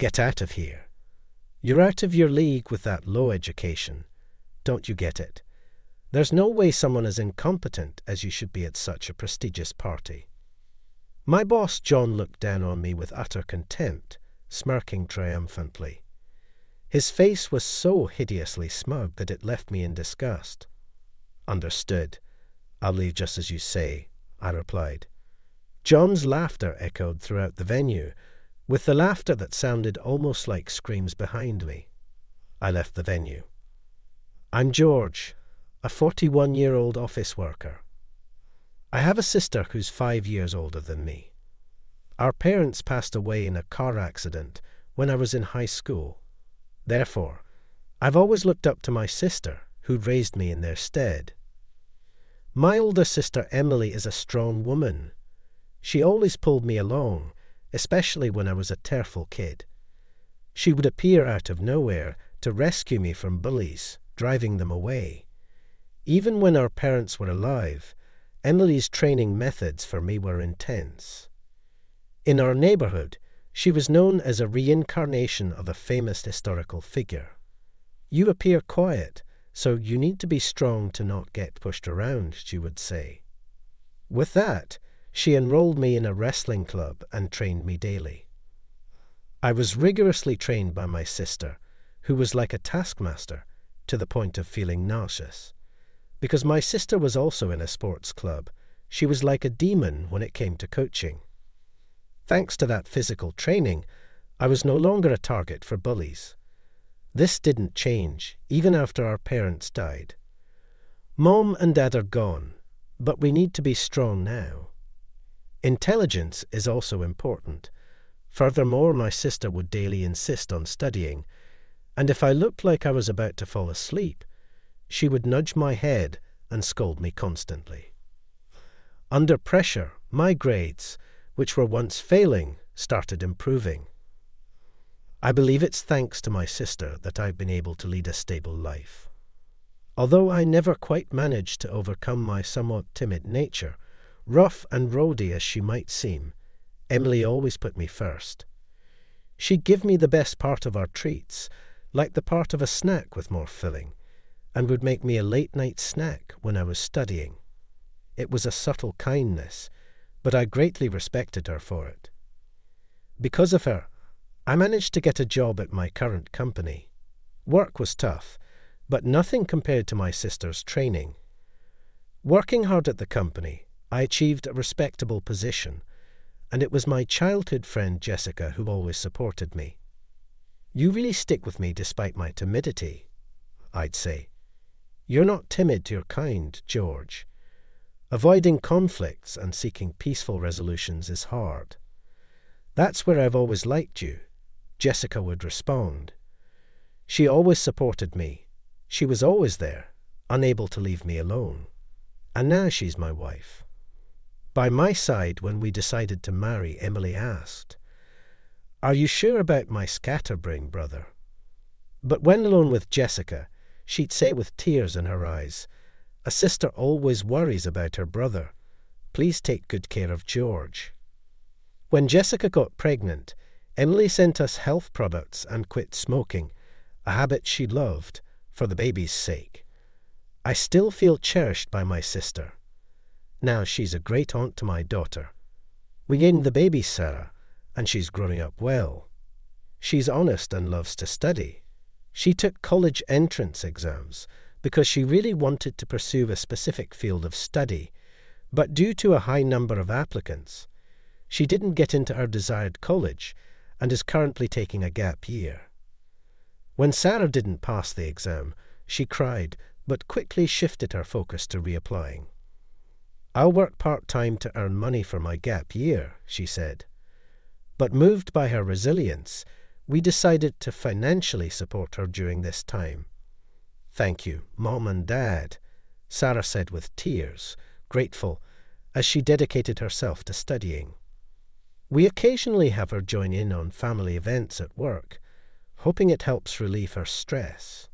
Get out of here. You're out of your league with that low education. Don't you get it? There's no way someone as incompetent as you should be at such a prestigious party. My boss, John, looked down on me with utter contempt, smirking triumphantly. His face was so hideously smug that it left me in disgust. Understood. I'll leave just as you say, I replied. John's laughter echoed throughout the venue, with the laughter that sounded almost like screams behind me. I left the venue. I'm George, a 41-year-old office worker. I have a sister who's 5 years older than me. Our parents passed away in a car accident when I was in high school. Therefore, I've always looked up to my sister, who raised me in their stead. My older sister Emily is a strong woman. She always pulled me along, especially when I was a tearful kid. She would appear out of nowhere to rescue me from bullies, driving them away. Even when our parents were alive, Emily's training methods for me were intense. In our neighborhood, she was known as a reincarnation of a famous historical figure. You appear quiet, so you need to be strong to not get pushed around, she would say. With that, she enrolled me in a wrestling club and trained me daily. I was rigorously trained by my sister, who was like a taskmaster, to the point of feeling nauseous. Because my sister was also in a sports club, she was like a demon when it came to coaching. Thanks to that physical training, I was no longer a target for bullies. This didn't change, even after our parents died. Mom and Dad are gone, but we need to be strong now. Intelligence is also important. Furthermore, my sister would daily insist on studying, and if I looked like I was about to fall asleep, she would nudge my head and scold me constantly. Under pressure, my grades, which were once failing, started improving. I believe it's thanks to my sister that I've been able to lead a stable life. Although I never quite managed to overcome my somewhat timid nature, rough and rowdy as she might seem, Emily always put me first. She'd give me the best part of our treats, like the part of a snack with more filling, and would make me a late-night snack when I was studying. It was a subtle kindness, but I greatly respected her for it. Because of her, I managed to get a job at my current company. Work was tough, but nothing compared to my sister's training. Working hard at the company, I achieved a respectable position, and it was my childhood friend Jessica who always supported me. You really stick with me despite my timidity, I'd say. You're not timid, you're kind, George. Avoiding conflicts and seeking peaceful resolutions is hard. That's where I've always liked you, Jessica would respond. She always supported me. She was always there, unable to leave me alone. And now she's my wife. By my side, when we decided to marry, Emily asked, "Are you sure about my scatterbrain brother?" But when alone with Jessica, she'd say with tears in her eyes, "A sister always worries about her brother. Please take good care of George." When Jessica got pregnant, Emily sent us health products and quit smoking, a habit she loved, for the baby's sake. I still feel cherished by my sister. Now she's a great aunt to my daughter. We named the baby Sarah, and she's growing up well. She's honest and loves to study. She took college entrance exams because she really wanted to pursue a specific field of study, but due to a high number of applicants, she didn't get into her desired college and is currently taking a gap year. When Sarah didn't pass the exam, she cried, but quickly shifted her focus to reapplying. "I'll work part-time to earn money for my gap year," she said. But moved by her resilience, we decided to financially support her during this time. "Thank you, Mom and Dad," Sarah said with tears, grateful, as she dedicated herself to studying. We occasionally have her join in on family events at work, hoping it helps relieve her stress.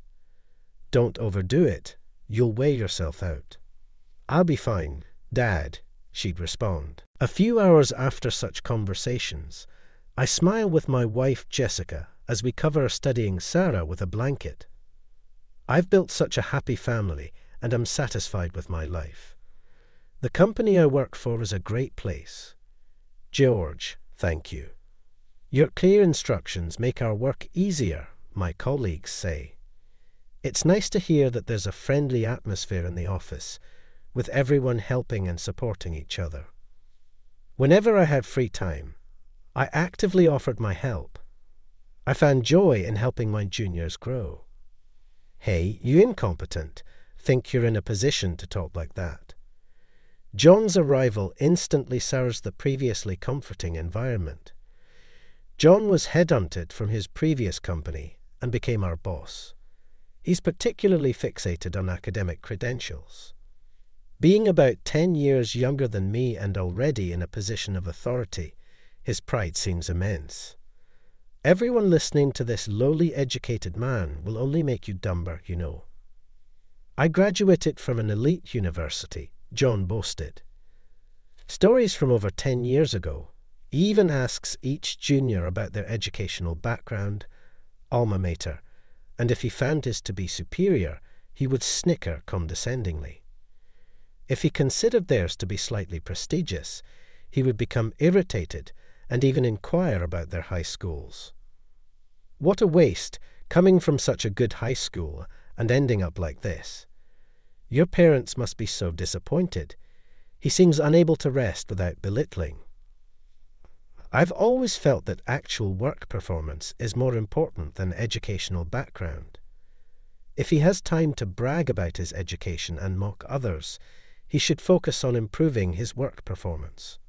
"Don't overdo it. You'll wear yourself out." "I'll be fine, Dad," she'd respond. A few hours after such conversations, I smile with my wife Jessica as we cover studying Sarah with a blanket. I've built such a happy family and I'm satisfied with my life. The company I work for is a great place. George, thank you. Your clear instructions make our work easier, my colleagues say. It's nice to hear that there's a friendly atmosphere in the office, with everyone helping and supporting each other. Whenever I had free time, I actively offered my help. I found joy in helping my juniors grow. Hey, you incompetent, think you're in a position to talk like that. John's arrival instantly sours the previously comforting environment. John was headhunted from his previous company and became our boss. He's particularly fixated on academic credentials. Being about 10 years younger than me and already in a position of authority, his pride seems immense. Everyone listening to this lowly educated man will only make you dumber, you know. I graduated from an elite university, John boasted. Stories from over 10 years ago. He even asks each junior about their educational background, alma mater, and if he found his to be superior, he would snicker condescendingly. If he considered theirs to be slightly prestigious, he would become irritated and even inquire about their high schools. What a waste, coming from such a good high school and ending up like this. Your parents must be so disappointed. He seems unable to rest without belittling. I've always felt that actual work performance is more important than educational background. If he has time to brag about his education and mock others, he should focus on improving his work performance.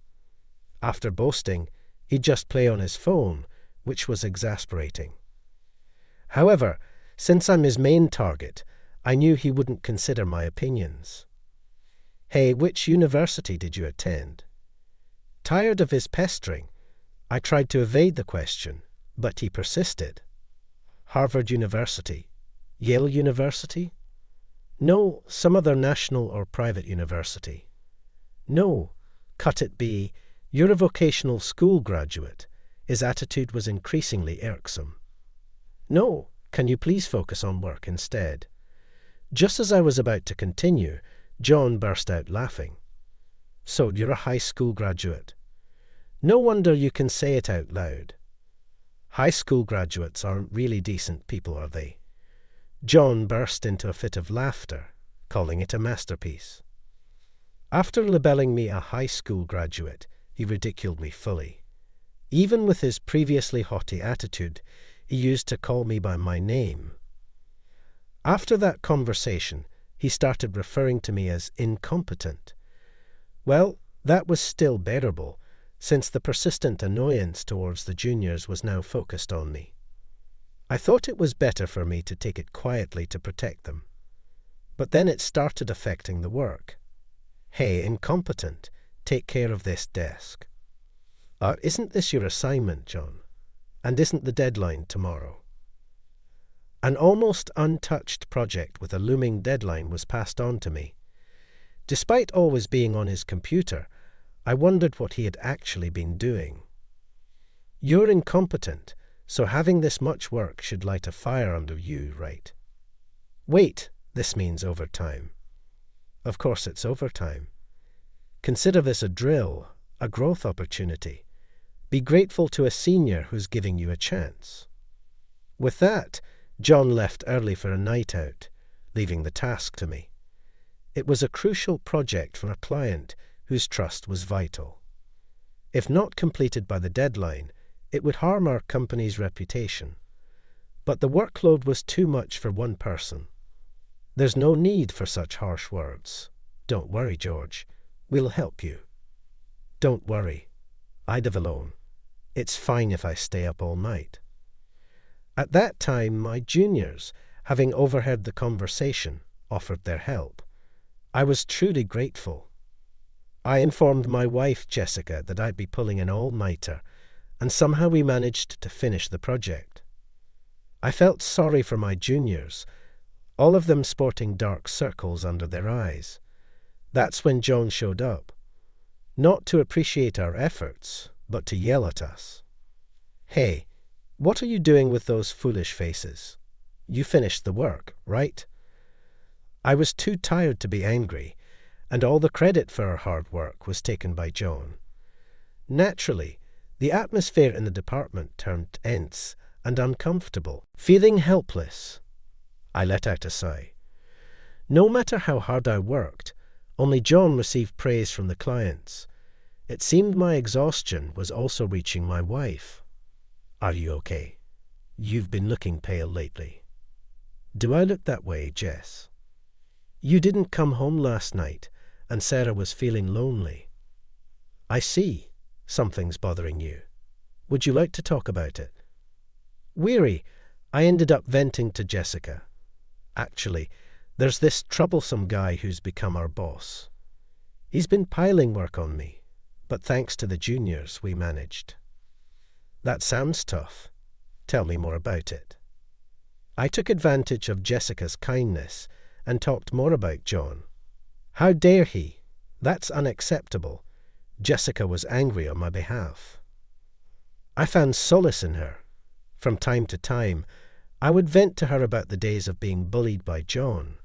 After boasting, he'd just play on his phone, which was exasperating. However, since I'm his main target, I knew he wouldn't consider my opinions. Hey, which university did you attend? Tired of his pestering, I tried to evade the question, but he persisted. Harvard University? Yale University? No, some other national or private university. No, cut it be, you're a vocational school graduate. His attitude was increasingly irksome. No, can you please focus on work instead? Just as I was about to continue, John burst out laughing. So you're a high school graduate. No wonder you can say it out loud. High school graduates aren't really decent people, are they? John burst into a fit of laughter, calling it a masterpiece. After labelling me a high school graduate, he ridiculed me fully. Even with his previously haughty attitude, he used to call me by my name. After that conversation, he started referring to me as incompetent. Well, that was still bearable, since the persistent annoyance towards the juniors was now focused on me. I thought it was better for me to take it quietly to protect them. But then it started affecting the work. Hey, incompetent, take care of this desk. Isn't this your assignment, John? And isn't the deadline tomorrow? An almost untouched project with a looming deadline was passed on to me. Despite always being on his computer, I wondered what he had actually been doing. You're incompetent, so having this much work should light a fire under you, right? Wait, this means overtime. Of course it's overtime. Consider this a drill, a growth opportunity. Be grateful to a senior who's giving you a chance. With that, John left early for a night out, leaving the task to me. It was a crucial project for a client whose trust was vital. If not completed by the deadline, it would harm our company's reputation. But the workload was too much for one person. There's no need for such harsh words. Don't worry, George. We'll help you. Don't worry. I'd have alone. It's fine if I stay up all night. At that time, my juniors, having overheard the conversation, offered their help. I was truly grateful. I informed my wife, Jessica, that I'd be pulling an all-nighter, and somehow we managed to finish the project. I felt sorry for my juniors, all of them sporting dark circles under their eyes. That's when John showed up. Not to appreciate our efforts, but to yell at us. Hey, what are you doing with those foolish faces? You finished the work, right? I was too tired to be angry, and all the credit for our hard work was taken by John. Naturally, the atmosphere in the department turned tense and uncomfortable. Feeling helpless, I let out a sigh. No matter how hard I worked, only John received praise from the clients. It seemed my exhaustion was also reaching my wife. Are you okay? You've been looking pale lately. Do I look that way, Jess? You didn't come home last night, and Sarah was feeling lonely. I see. Something's bothering you. Would you like to talk about it? Weary, I ended up venting to Jessica. Actually, there's this troublesome guy who's become our boss. He's been piling work on me, but thanks to the juniors, we managed. That sounds tough. Tell me more about it. I took advantage of Jessica's kindness and talked more about John. How dare he? That's unacceptable. Jessica was angry on my behalf. I found solace in her. From time to time, I would vent to her about the days of being bullied by John.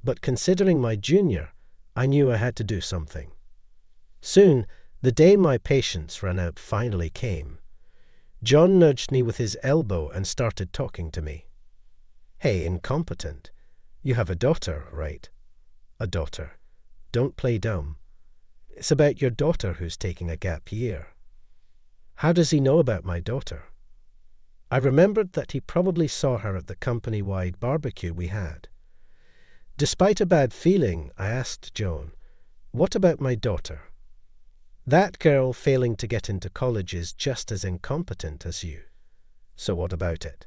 But considering my junior, I knew I had to do something. Soon, the day my patience ran out finally came. John nudged me with his elbow and started talking to me. Hey, incompetent. You have a daughter, right? A daughter. Don't play dumb. It's about your daughter who's taking a gap year. How does he know about my daughter? I remembered that he probably saw her at the company-wide barbecue we had. Despite a bad feeling, I asked John, what about my daughter? That girl failing to get into college is just as incompetent as you. So what about it?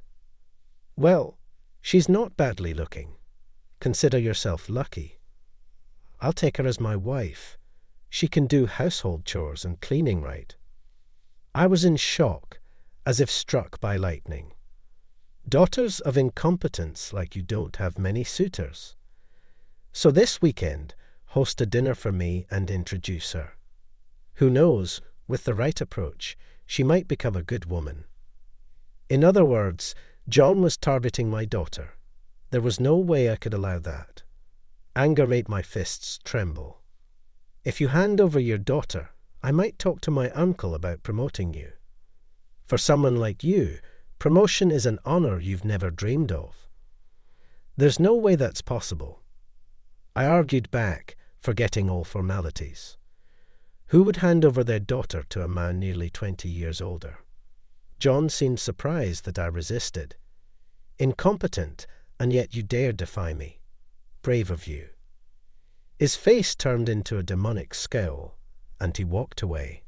Well, she's not badly looking. Consider yourself lucky. I'll take her as my wife. She can do household chores and cleaning right. I was in shock, as if struck by lightning. Daughters of incompetence like you don't have many suitors. So this weekend, host a dinner for me and introduce her. Who knows, with the right approach, she might become a good woman. In other words, John was targeting my daughter. There was no way I could allow that. Anger made my fists tremble. If you hand over your daughter, I might talk to my uncle about promoting you. For someone like you, promotion is an honor you've never dreamed of. There's no way that's possible. I argued back, forgetting all formalities. Who would hand over their daughter to a man nearly 20 years older? John seemed surprised that I resisted. Incompetent, and yet you dare defy me. Brave of you. His face turned into a demonic scowl, and he walked away.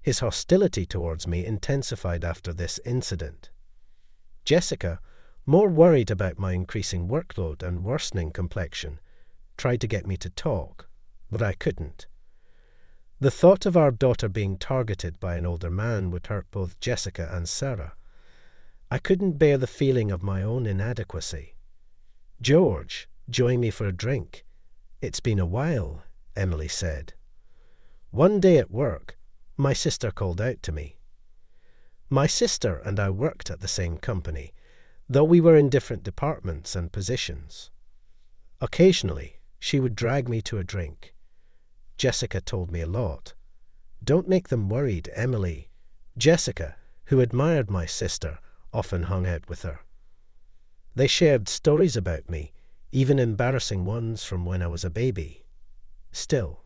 His hostility towards me intensified after this incident. Jessica, more worried about my increasing workload and worsening complexion, tried to get me to talk, but I couldn't. The thought of our daughter being targeted by an older man would hurt both Jessica and Sarah. I couldn't bear the feeling of my own inadequacy. George, join me for a drink. It's been a while, Emily said. One day at work, my sister called out to me. My sister and I worked at the same company, though we were in different departments and positions. Occasionally, she would drag me to a drink. Jessica told me a lot. Don't make them worried, Emily. Jessica, who admired my sister, often hung out with her. They shared stories about me, even embarrassing ones from when I was a baby. Still,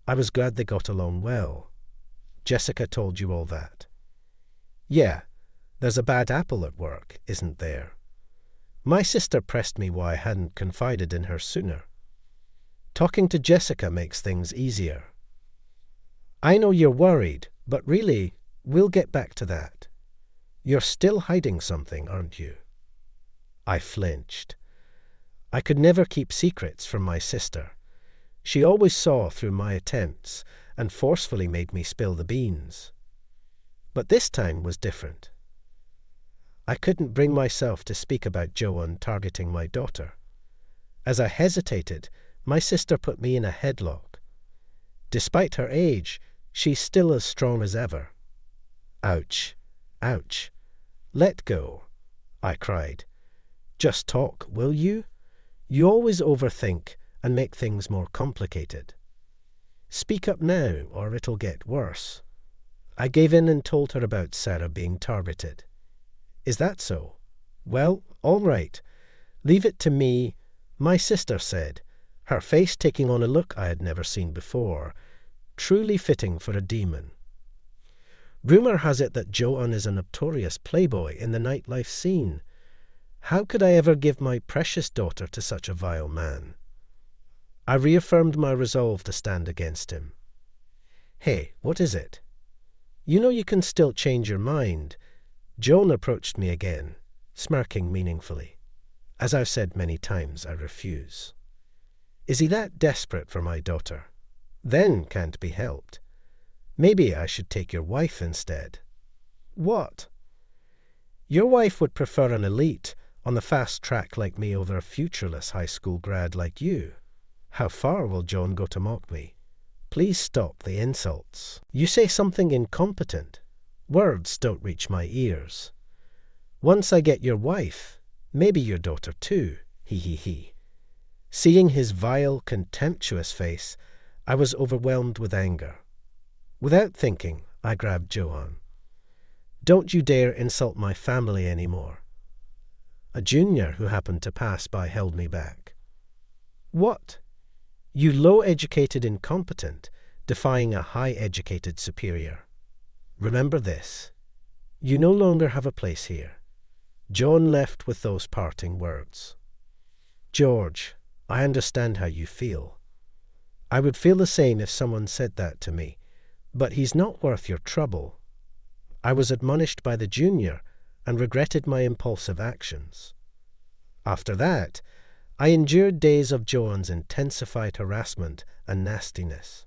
I was glad they got along well. Jessica told you all that. Yeah, there's a bad apple at work, isn't there? My sister pressed me why I hadn't confided in her sooner. Talking to Jessica makes things easier. I know you're worried, but really, we'll get back to that. You're still hiding something, aren't you? I flinched. I could never keep secrets from my sister. She always saw through my attempts and forcefully made me spill the beans. But this time was different. I couldn't bring myself to speak about Joan targeting my daughter. As I hesitated, my sister put me in a headlock. Despite her age, she's still as strong as ever. Ouch. Ouch. Let go, I cried. Just talk, will you? You always overthink and make things more complicated. Speak up now, or it'll get worse. I gave in and told her about Sarah being targeted. Is that so? Well, all right. Leave it to me, my sister said, her face taking on a look I had never seen before, truly fitting for a demon. Rumour has it that Johan is a notorious playboy in the nightlife scene. How could I ever give my precious daughter to such a vile man? I reaffirmed my resolve to stand against him. Hey, what is it? You know you can still change your mind. Joan approached me again, smirking meaningfully. As I've said many times, I refuse. Is he that desperate for my daughter? Then can't be helped. Maybe I should take your wife instead. What? Your wife would prefer an elite on the fast track like me over a futureless high school grad like you. How far will Joan go to mock me? Please stop the insults. You say something incompetent. Words don't reach my ears. Once I get your wife, maybe your daughter too, he. Seeing his vile, contemptuous face, I was overwhelmed with anger. Without thinking, I grabbed Johan. Don't you dare insult my family anymore. A junior who happened to pass by held me back. What? You low-educated incompetent, defying a high-educated superior. Remember this. You no longer have a place here. John left with those parting words. George, I understand how you feel. I would feel the same if someone said that to me, but he's not worth your trouble. I was admonished by the junior and regretted my impulsive actions. After that, I endured days of Joan's intensified harassment and nastiness.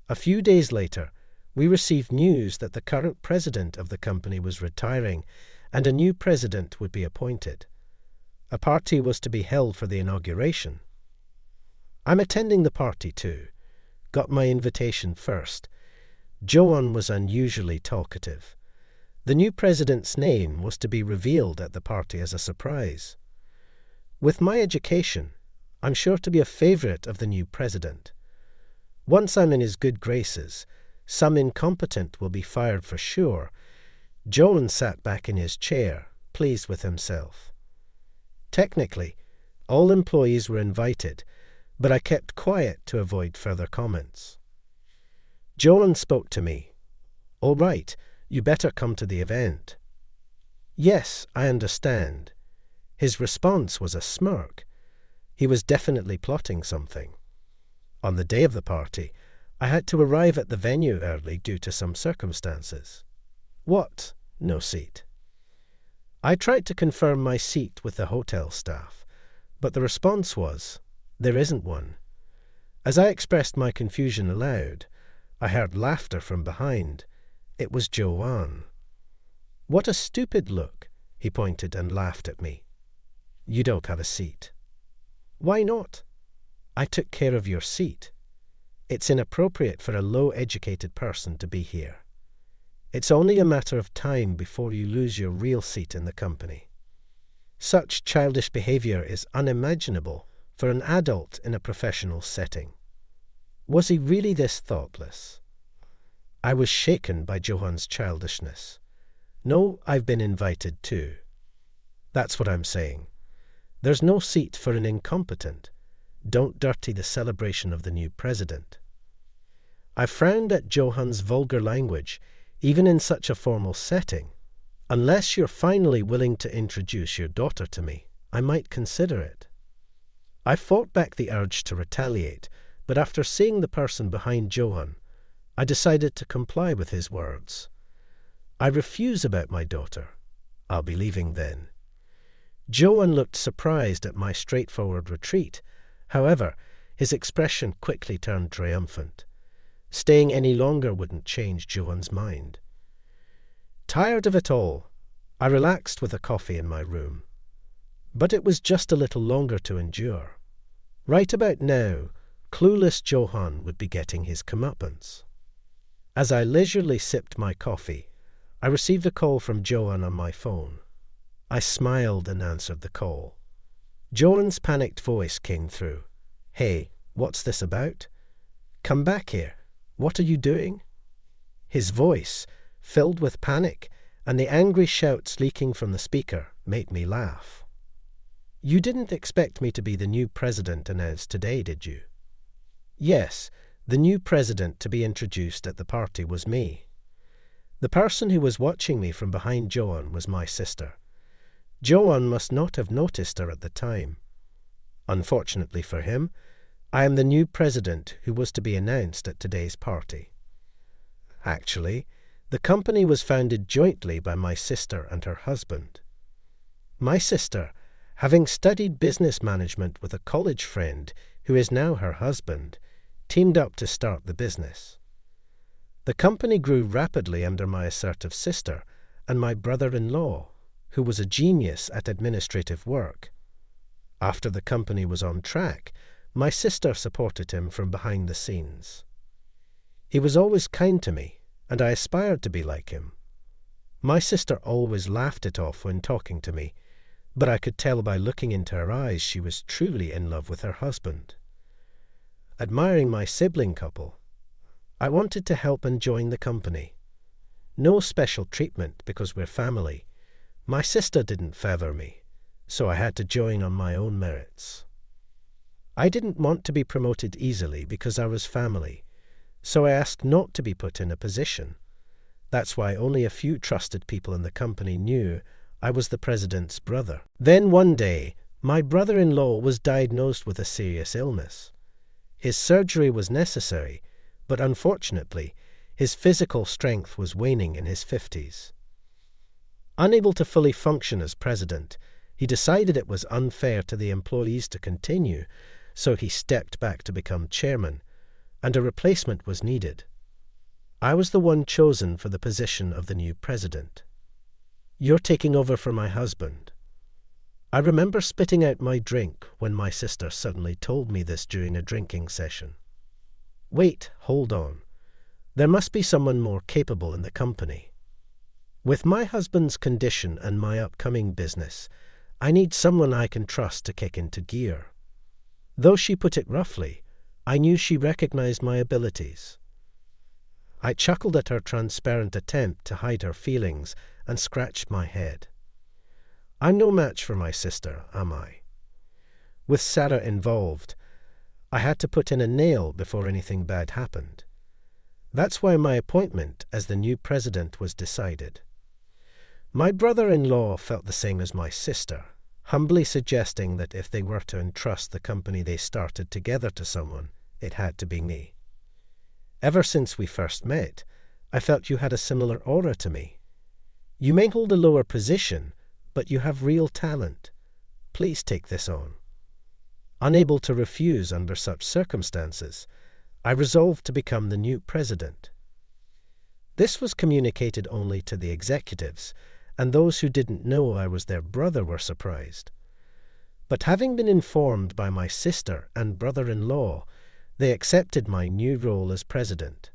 A few days later, we received news that the current president of the company was retiring and a new president would be appointed. A party was to be held for the inauguration. I'm attending the party too. Got my invitation first. Joan was unusually talkative. The new president's name was to be revealed at the party as a surprise. With my education, I'm sure to be a favourite of the new president. Once I'm in his good graces, some incompetent will be fired for sure. Joan sat back in his chair, pleased with himself. Technically, all employees were invited, but I kept quiet to avoid further comments. Joan spoke to me. All right, you better come to the event. Yes, I understand. His response was a smirk. He was definitely plotting something. On the day of the party, I had to arrive at the venue early due to some circumstances. What? No seat. I tried to confirm my seat with the hotel staff, but the response was, there isn't one. As I expressed my confusion aloud, I heard laughter from behind. It was Joan. What a stupid look, he pointed and laughed at me. You don't have a seat. Why not? I took care of your seat. It's inappropriate for a low-educated person to be here. It's only a matter of time before you lose your real seat in the company. Such childish behaviour is unimaginable for an adult in a professional setting. Was he really this thoughtless? I was shaken by Johan's childishness. No, I've been invited too. That's what I'm saying. There's no seat for an incompetent. Don't dirty the celebration of the new president. I frowned at Johan's vulgar language, even in such a formal setting. Unless you're finally willing to introduce your daughter to me, I might consider it. I fought back the urge to retaliate, but after seeing the person behind Johan, I decided to comply with his words. I refuse about my daughter. I'll be leaving then. Johan looked surprised at my straightforward retreat. However, his expression quickly turned triumphant. Staying any longer wouldn't change Johan's mind. Tired of it all, I relaxed with a coffee in my room. But it was just a little longer to endure. Right about now, clueless Johan would be getting his comeuppance. As I leisurely sipped my coffee, I received a call from Joanne on my phone. I smiled and answered the call. Joanne's panicked voice came through. "Hey, what's this about? Come back here. What are you doing?" His voice, filled with panic, and the angry shouts leaking from the speaker, made me laugh. "You didn't expect me to be the new president announced today, did you?" Yes, the new president to be introduced at the party was me. The person who was watching me from behind Joanne was my sister. Joanne must not have noticed her at the time. Unfortunately for him, I am the new president who was to be announced at today's party. Actually, the company was founded jointly by my sister and her husband. My sister, having studied business management with a college friend who is now her husband, teamed up to start the business. The company grew rapidly under my assertive sister and my brother-in-law, who was a genius at administrative work. After the company was on track, my sister supported him from behind the scenes. He was always kind to me, and I aspired to be like him. My sister always laughed it off when talking to me, but I could tell by looking into her eyes she was truly in love with her husband. Admiring my sibling couple, I wanted to help and join the company. No special treatment because we're family. My sister didn't favor me, so I had to join on my own merits. I didn't want to be promoted easily because I was family, so I asked not to be put in a position. That's why only a few trusted people in the company knew I was the president's brother. Then one day, my brother-in-law was diagnosed with a serious illness. His surgery was necessary, but unfortunately, his physical strength was waning in his 50s. Unable to fully function as president, he decided it was unfair to the employees to continue, so he stepped back to become chairman, and a replacement was needed. I was the one chosen for the position of the new president. "You're taking over for my husband." I remember spitting out my drink when my sister suddenly told me this during a drinking session. Wait, hold on. There must be someone more capable in the company. With my husband's condition and my upcoming business, I need someone I can trust to kick into gear. Though she put it roughly, I knew she recognized my abilities. I chuckled at her transparent attempt to hide her feelings and scratched my head. I'm no match for my sister, am I? With Sarah involved, I had to put in a nail before anything bad happened. That's why my appointment as the new president was decided. My brother-in-law felt the same as my sister, humbly suggesting that if they were to entrust the company they started together to someone, it had to be me. Ever since we first met, I felt you had a similar aura to me. You may hold a lower position, but you have real talent. Please take this on. Unable to refuse under such circumstances, I resolved to become the new president. This was communicated only to the executives, and those who didn't know I was their brother were surprised. But having been informed by my sister and brother-in-law, they accepted my new role as president.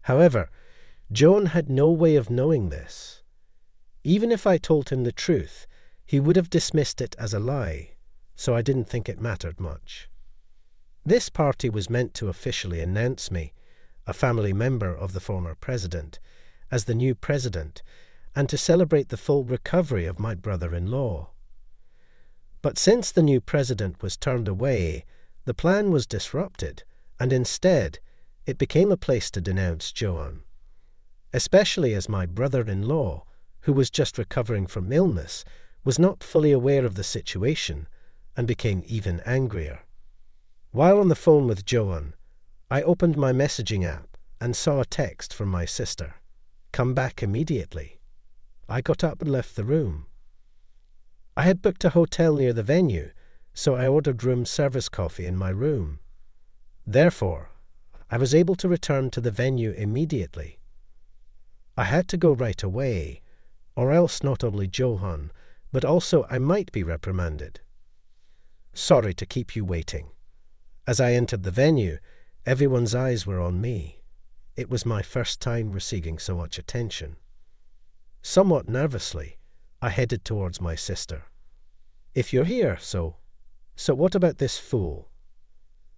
However, John had no way of knowing this. Even if I told him the truth, he would have dismissed it as a lie, so I didn't think it mattered much. This party was meant to officially announce me, a family member of the former president, as the new president, and to celebrate the full recovery of my brother-in-law. But since the new president was turned away, the plan was disrupted, and instead, it became a place to denounce Joanne. Especially as my brother-in-law, who was just recovering from illness, was not fully aware of the situation and became even angrier. While on the phone with Joanne, I opened my messaging app and saw a text from my sister. "Come back immediately." I got up and left the room. I had booked a hotel near the venue, so I ordered room service coffee in my room. Therefore, I was able to return to the venue immediately. I had to go right away, or else not only Johan, but also I might be reprimanded. Sorry to keep you waiting. As I entered the venue, everyone's eyes were on me. It was my first time receiving so much attention. Somewhat nervously, I headed towards my sister. "If you're here, so what about this fool?"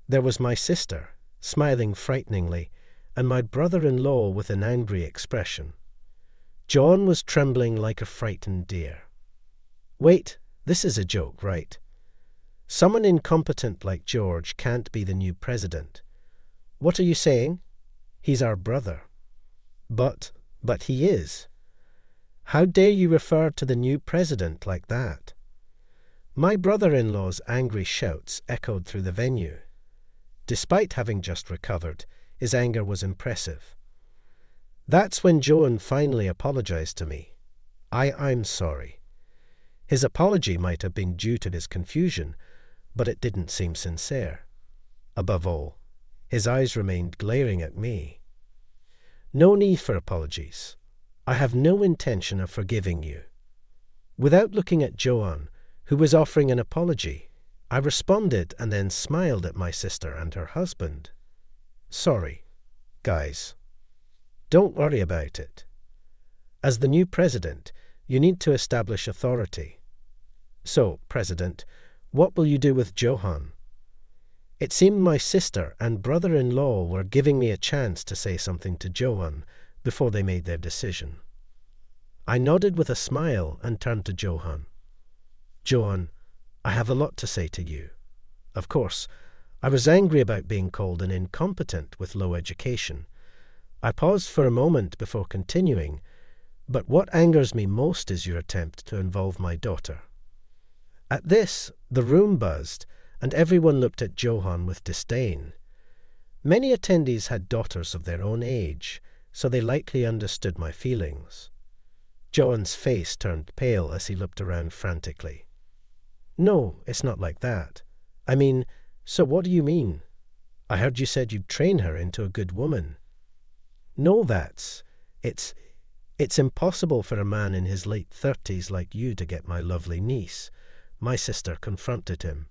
There was my sister, smiling frighteningly, and my brother-in-law with an angry expression. John was trembling like a frightened deer. "Wait, this is a joke, right? Someone incompetent like George can't be the new president. What are you saying? He's our brother." But he is. How dare you refer to the new president like that?" My brother-in-law's angry shouts echoed through the venue. Despite having just recovered, his anger was impressive. That's when Joan finally apologized to me. I'm sorry. His apology might have been due to his confusion, but it didn't seem sincere. Above all, his eyes remained glaring at me. "No need for apologies. I have no intention of forgiving you." Without looking at Joan, who was offering an apology, I responded and then smiled at my sister and her husband. "Sorry, guys. Don't worry about it. As the new president, you need to establish authority. So, President, what will you do with Johan?" It seemed my sister and brother-in-law were giving me a chance to say something to Johan before they made their decision. I nodded with a smile and turned to Johan. "Johan, I have a lot to say to you. Of course, I was angry about being called an incompetent with low education. I paused for a moment before continuing, but what angers me most is your attempt to involve my daughter." At this, the room buzzed, and everyone looked at Johan with disdain. Many attendees had daughters of their own age, so they likely understood my feelings. Johan's face turned pale as he looked around frantically. "No, it's not like that. I mean, so what do you mean? I heard you said you'd train her into a good woman." "No, it's impossible for a man in his late 30s like you to get my lovely niece," my sister confronted him.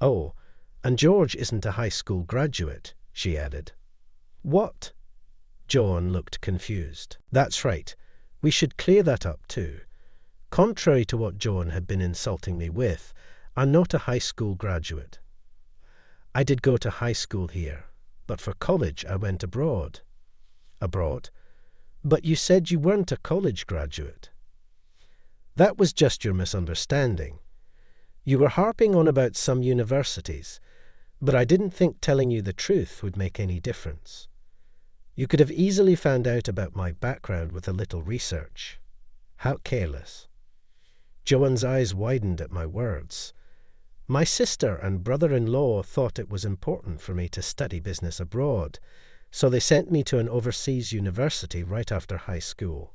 "Oh, and George isn't a high school graduate," she added. "What?" Joan looked confused. "That's right. We should clear that up too. Contrary to what Joan had been insulting me with, I'm not a high school graduate. I did go to high school here, but for college I went abroad." "Abroad? But you said you weren't a college graduate." "That was just your misunderstanding. You were harping on about some universities, but I didn't think telling you the truth would make any difference. You could have easily found out about my background with a little research. How careless." Joan's eyes widened at my words. My sister and brother-in-law thought it was important for me to study business abroad, so they sent me to an overseas university right after high school.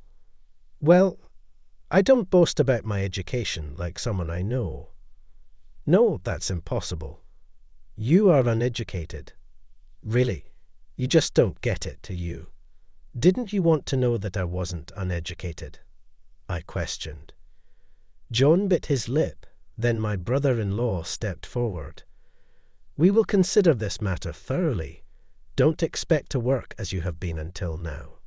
Well, I don't boast about my education like someone I know. No, that's impossible. You are uneducated. Really, you just don't get it, do you? Didn't you want to know that I wasn't uneducated? I questioned. John bit his lip, then my brother-in-law stepped forward. "We will consider this matter thoroughly. Don't expect to work as you have been until now."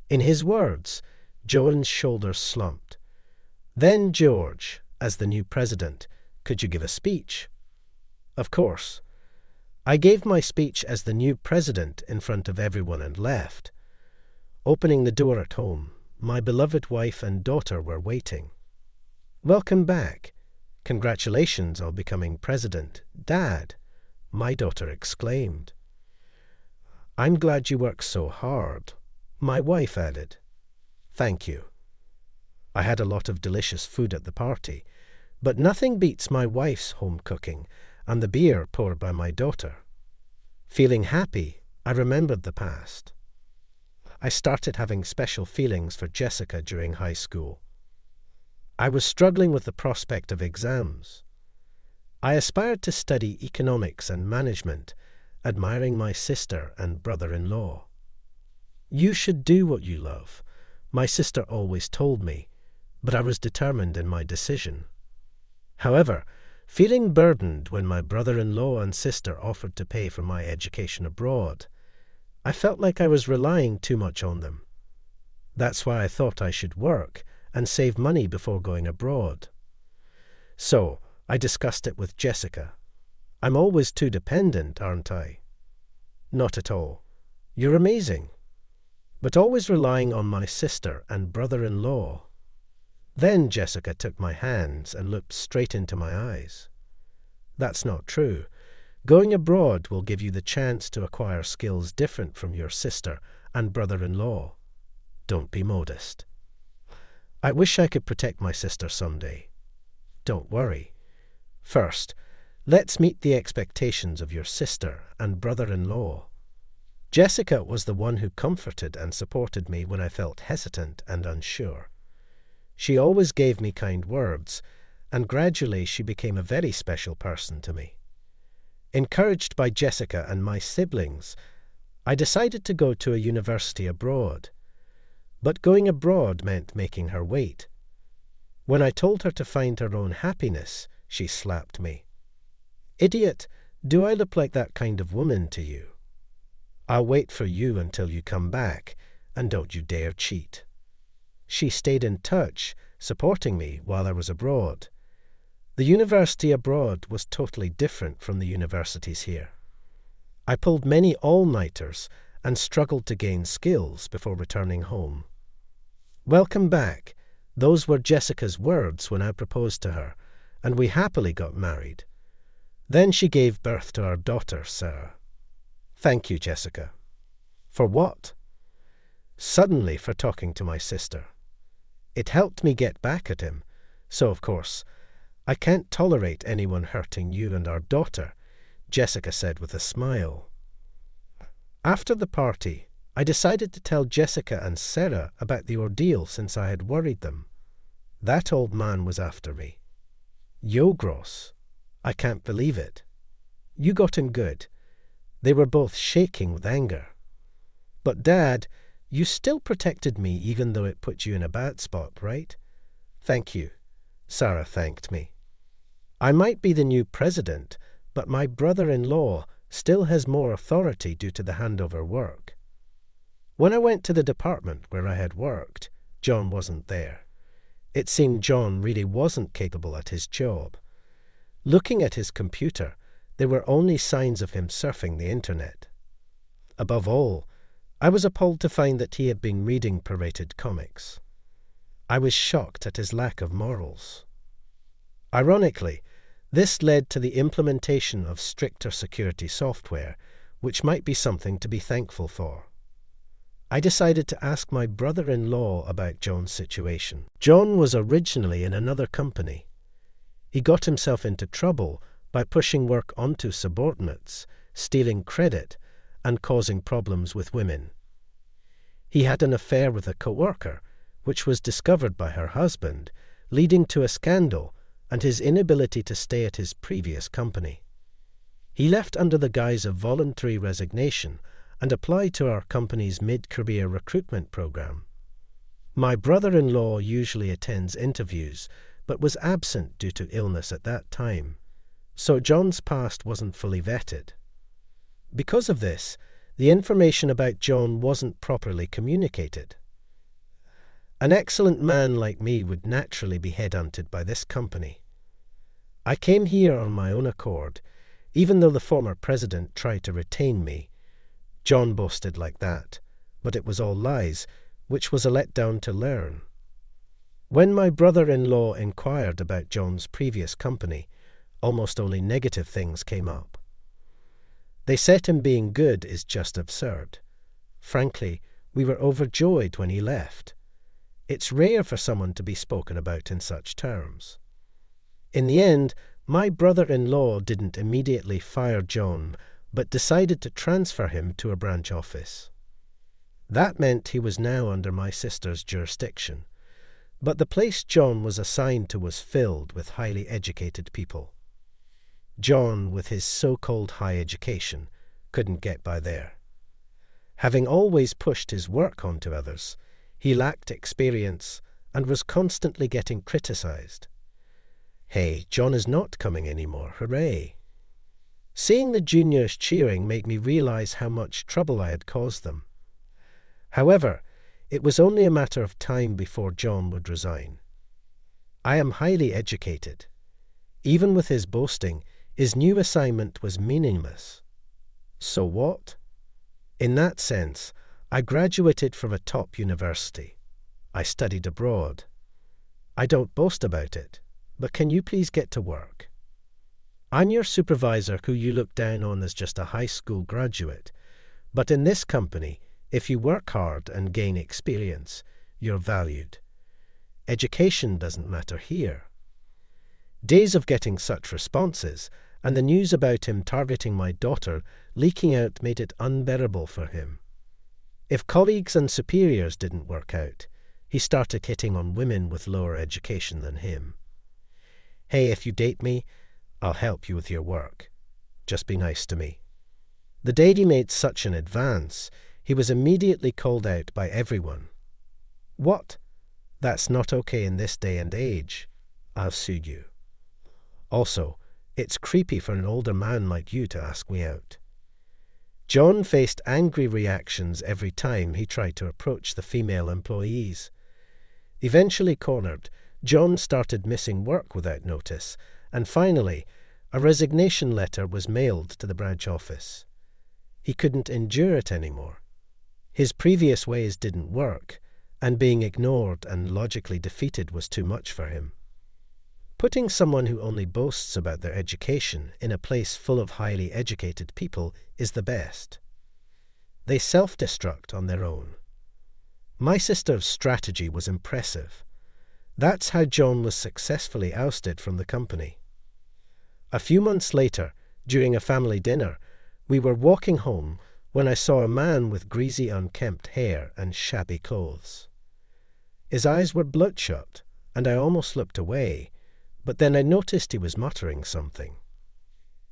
In his words, Joan's shoulders slumped. "Then, George, as the new president, could you give a speech?" Of course. I gave my speech as the new president in front of everyone and left. Opening the door at home, my beloved wife and daughter were waiting. "Welcome back. Congratulations on becoming president, Dad," my daughter exclaimed. "I'm glad you worked so hard," my wife added. "Thank you." I had a lot of delicious food at the party, but nothing beats my wife's home cooking and the beer poured by my daughter. Feeling happy, I remembered the past. I started having special feelings for Jessica during high school. I was struggling with the prospect of exams. I aspired to study economics and management, admiring my sister and brother-in-law. "You should do what you love," my sister always told me, but I was determined in my decision. However, feeling burdened when my brother-in-law and sister offered to pay for my education abroad, I felt like I was relying too much on them. That's why I thought I should work and save money before going abroad. So, I discussed it with Jessica. I'm always too dependent, aren't I? Not at all. You're amazing. But always relying on my sister and brother-in-law. Then Jessica took my hands and looked straight into my eyes. That's not true. Going abroad will give you the chance to acquire skills different from your sister and brother-in-law. Don't be modest. I wish I could protect my sister someday. Don't worry. First, let's meet the expectations of your sister and brother-in-law. Jessica was the one who comforted and supported me when I felt hesitant and unsure. She always gave me kind words, and gradually she became a very special person to me. Encouraged by Jessica and my siblings, I decided to go to a university abroad. But going abroad meant making her wait. When I told her to find her own happiness, she slapped me. Idiot, do I look like that kind of woman to you? I'll wait for you until you come back, and don't you dare cheat. She stayed in touch, supporting me while I was abroad. The university abroad was totally different from the universities here. I pulled many all-nighters and struggled to gain skills before returning home. Welcome back. Those were Jessica's words when I proposed to her, and we happily got married. Then she gave birth to our daughter, Sarah. Thank you, Jessica. For what? Suddenly for talking to my sister. It helped me get back at him, so of course, I can't tolerate anyone hurting you and our daughter, Jessica said with a smile. After the party, I decided to tell Jessica and Sarah about the ordeal since I had worried them. That old man was after me. Yogros. I can't believe it. You got him good. They were both shaking with anger. But Dad, you still protected me even though it put you in a bad spot, right? Thank you. Sarah thanked me. I might be the new president, but my brother-in-law still has more authority due to the handover work. When I went to the department where I had worked, John wasn't there. It seemed John really wasn't capable at his job. Looking at his computer, there were only signs of him surfing the internet. Above all, I was appalled to find that he had been reading pirated comics. I was shocked at his lack of morals. Ironically, this led to the implementation of stricter security software, which might be something to be thankful for. I decided to ask my brother-in-law about John's situation. John was originally in another company. He got himself into trouble by pushing work onto subordinates, stealing credit, and causing problems with women. He had an affair with a co-worker, which was discovered by her husband, leading to a scandal and his inability to stay at his previous company. He left under the guise of voluntary resignation and applied to our company's mid-career recruitment program. My brother-in-law usually attends interviews, but was absent due to illness at that time, so John's past wasn't fully vetted. Because of this, the information about John wasn't properly communicated. An excellent man like me would naturally be headhunted by this company. I came here on my own accord, even though the former president tried to retain me. John boasted like that, but it was all lies, which was a letdown to learn. When my brother-in-law inquired about John's previous company, almost only negative things came up. They said him being good is just absurd. Frankly, we were overjoyed when he left. It's rare for someone to be spoken about in such terms. In the end, my brother-in-law didn't immediately fire John, but decided to transfer him to a branch office. That meant he was now under my sister's jurisdiction, but the place John was assigned to was filled with highly educated people. John, with his so-called high education, couldn't get by there. Having always pushed his work onto others, he lacked experience and was constantly getting criticized. Hey, John is not coming anymore, hooray! Seeing the juniors cheering made me realize how much trouble I had caused them. However, It was only a matter of time before John would resign. I am highly educated. Even with his boasting, his new assignment was meaningless. So what? In that sense, I graduated from a top university. I studied abroad. I don't boast about it, but can you please get to work? I'm your supervisor who you look down on as just a high school graduate, but in this company, if you work hard and gain experience, you're valued. Education doesn't matter here. Days of getting such responses, and the news about him targeting my daughter leaking out made it unbearable for him. If colleagues and superiors didn't work out, he started hitting on women with lower education than him. Hey, if you date me, I'll help you with your work. Just be nice to me. The day he made such an advance, he was immediately called out by everyone. What? That's not okay in this day and age. I'll sue you. Also, it's creepy for an older man like you to ask me out. John faced angry reactions every time he tried to approach the female employees. Eventually cornered, John started missing work without notice, and finally, a resignation letter was mailed to the branch office. He couldn't endure it anymore. His previous ways didn't work, and being ignored and logically defeated was too much for him. Putting someone who only boasts about their education in a place full of highly educated people is the best. They self-destruct on their own. My sister's strategy was impressive. That's how John was successfully ousted from the company. A few months later, during a family dinner, we were walking home when I saw a man with greasy, unkempt hair and shabby clothes. His eyes were bloodshot, and I almost looked away, but then I noticed he was muttering something.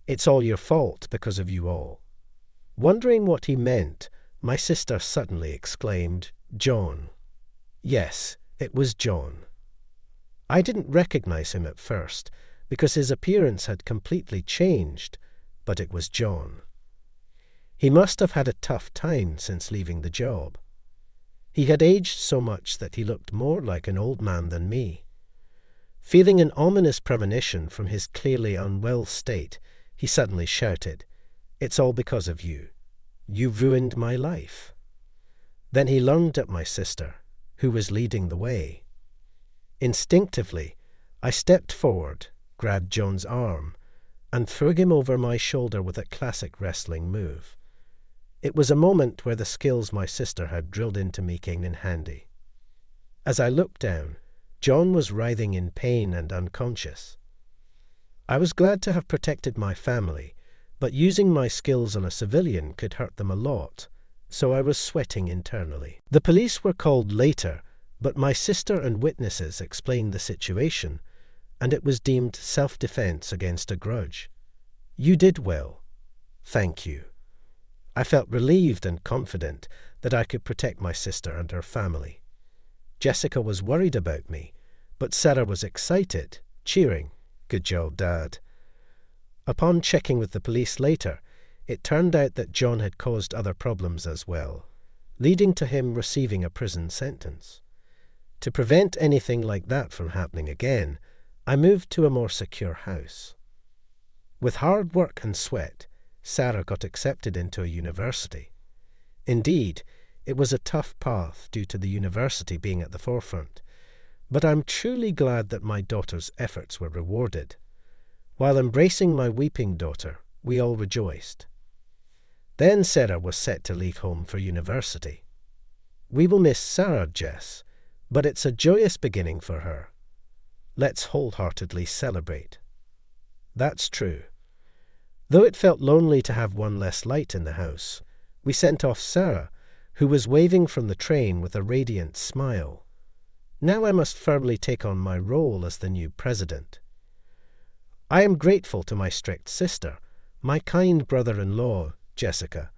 It's all your fault because of you all. Wondering what he meant, my sister suddenly exclaimed, John. Yes, it was John. I didn't recognize him at first, because his appearance had completely changed, but it was John. He must have had a tough time since leaving the job. He had aged so much that he looked more like an old man than me. Feeling an ominous premonition from his clearly unwell state, he suddenly shouted, It's all because of you. You ruined my life. Then he lunged at my sister, who was leading the way. Instinctively, I stepped forward, grabbed John's arm, and threw him over my shoulder with a classic wrestling move. It was a moment where the skills my sister had drilled into me came in handy. As I looked down, John was writhing in pain and unconscious. I was glad to have protected my family, but using my skills on a civilian could hurt them a lot, so I was sweating internally. The police were called later, but my sister and witnesses explained the situation, and it was deemed self-defense against a grudge. You did well. Thank you. I felt relieved and confident that I could protect my sister and her family. Jessica was worried about me, but Sarah was excited, cheering, Good job, Dad. Upon checking with the police later, it turned out that John had caused other problems as well, leading to him receiving a prison sentence. To prevent anything like that from happening again, I moved to a more secure house. With hard work and sweat, Sarah got accepted into a university. Indeed, it was a tough path due to the university being at the forefront, but I'm truly glad that my daughter's efforts were rewarded. While embracing my weeping daughter, we all rejoiced. Then Sarah was set to leave home for university. We will miss Sarah, Jess, but it's a joyous beginning for her. Let's wholeheartedly celebrate. That's true. Though it felt lonely to have one less light in the house, we sent off Sarah, who was waving from the train with a radiant smile. Now I must firmly take on my role as the new president. I am grateful to my strict sister, my kind brother-in-law, Jessica,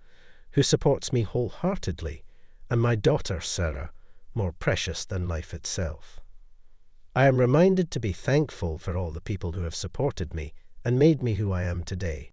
who supports me wholeheartedly, and my daughter, Sarah, more precious than life itself. I am reminded to be thankful for all the people who have supported me and made me who I am today.